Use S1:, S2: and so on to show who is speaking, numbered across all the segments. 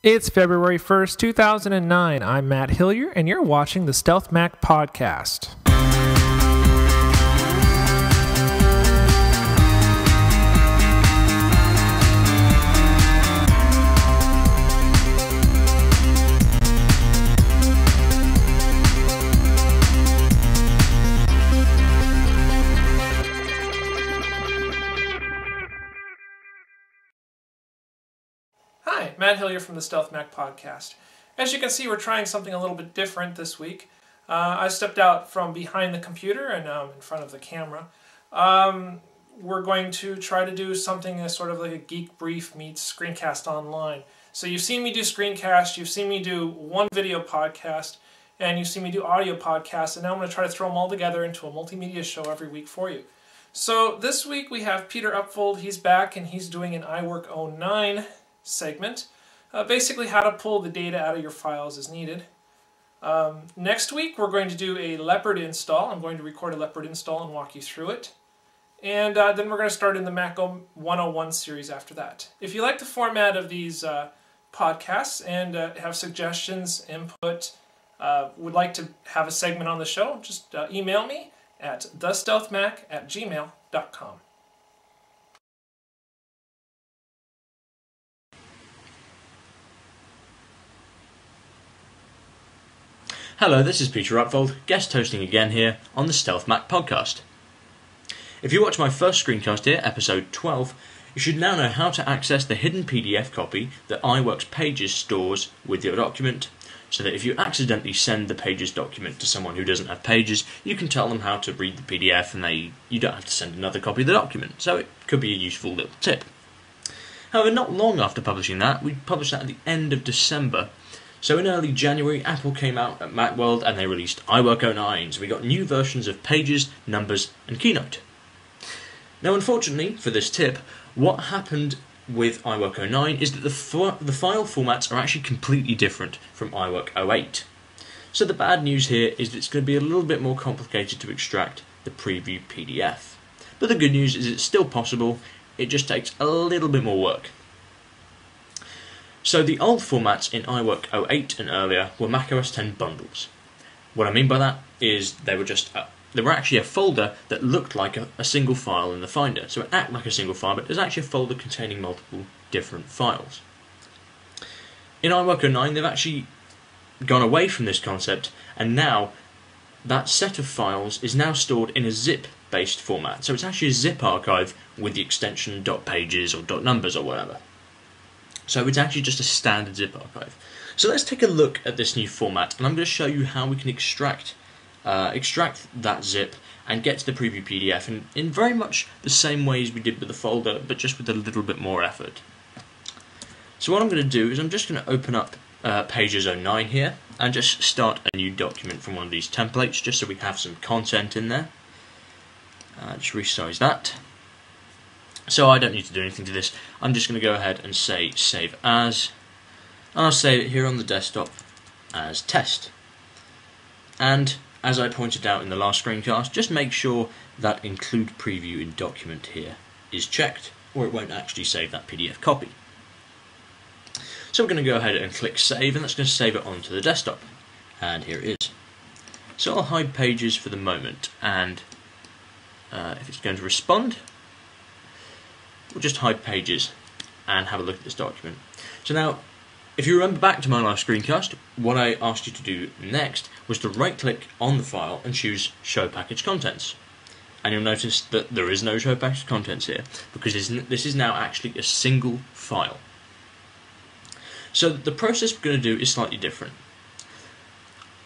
S1: It's February 1st, 2009. I'm Matt Hillier, and you're watching the Stealth Mac Podcast. Hi, Matt Hillier from the Stealth Mac Podcast. As you can see, we're trying something a little bit different this week. I stepped out from behind the computer and now I'm in front of the camera. We're going to try to do something as sort of like a Geek Brief meets Screencast Online. So you've seen me do screencast, you've seen me do one video podcast, and you've seen me do audio podcasts, and now I'm going to try to throw them all together into a multimedia show every week for you. So this week we have Peter Upfold. He's back and he's doing an iWork09 segment. Basically how to pull the data out of your files as needed. Next week we're going to do a Leopard install. I'm going to record a Leopard install and walk you through it. And then we're going to start in the Mac 101 series after that. If you like the format of these podcasts and have suggestions, input, would like to have a segment on the show, just email me at thestealthmac@gmail.com.
S2: Hello, this is Peter Upfold, guest hosting again here on the Stealth Mac Podcast. If you watch my first screencast here, episode 12, you should now know how to access the hidden PDF copy that iWork's Pages stores with your document, so that if you accidentally send the Pages document to someone who doesn't have Pages, you can tell them how to read the PDF and you don't have to send another copy of the document, so it could be a useful little tip. However, not long after publishing that, we published that at the end of December. So in early January, Apple came out at Macworld and they released iWork09, so we got new versions of Pages, Numbers and Keynote. Now unfortunately for this tip, what happened with iWork09 is that the file formats are actually completely different from iWork08. So the bad news here is that it's going to be a little bit more complicated to extract the preview PDF. But the good news is it's still possible, it just takes a little bit more work. So the old formats in iWork08 and earlier were macOS 10 bundles. What I mean by that is they were actually a folder that looked like a single file in the Finder. So it acted like a single file, but it was actually a folder containing multiple different files. In iWork09 they've actually gone away from this concept, and now that set of files is now stored in a zip-based format. So it's actually a zip archive with the extension .pages or .numbers or whatever. So it's actually just a standard zip archive. So let's take a look at this new format, and I'm going to show you how we can extract that zip and get to the preview PDF in very much the same way as we did with the folder, but just with a little bit more effort. So what I'm going to do is I'm just going to open up Pages 09 here and just start a new document from one of these templates, just so we have some content in there. Just resize that. So I don't need to do anything to this. I'm just going to go ahead and say save as, and I'll save it here on the desktop as test. And as I pointed out in the last screencast, just make sure that include preview in document here is checked, or it won't actually save that PDF copy. So we're going to go ahead and click save, and that's going to save it onto the desktop. And here it is. So I'll hide Pages for the moment, and if it's going to respond, we'll just hide Pages and have a look at this document. So now, if you remember back to my last screencast, what I asked you to do next was to right-click on the file and choose Show Package Contents. And you'll notice that there is no Show Package Contents here, because this is now actually a single file. So the process we're going to do is slightly different.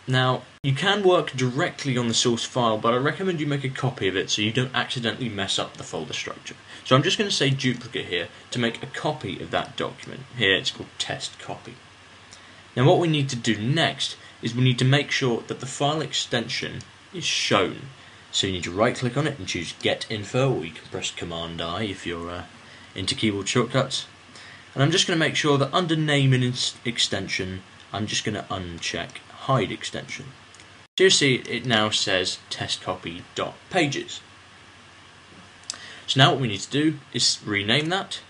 S2: Now, you can work directly on the source file, but I recommend you make a copy of it so you don't accidentally mess up the folder structure. So I'm just going to say duplicate here to make a copy of that document. Here it's called test copy. Now what we need to do next is we need to make sure that the file extension is shown. So you need to right click on it and choose get info, or you can press Command I if you're into keyboard shortcuts. And I'm just going to make sure that under name and extension I'm just going to uncheck hide extension. So you see it now says testcopy.pages. So now what we need to do is rename that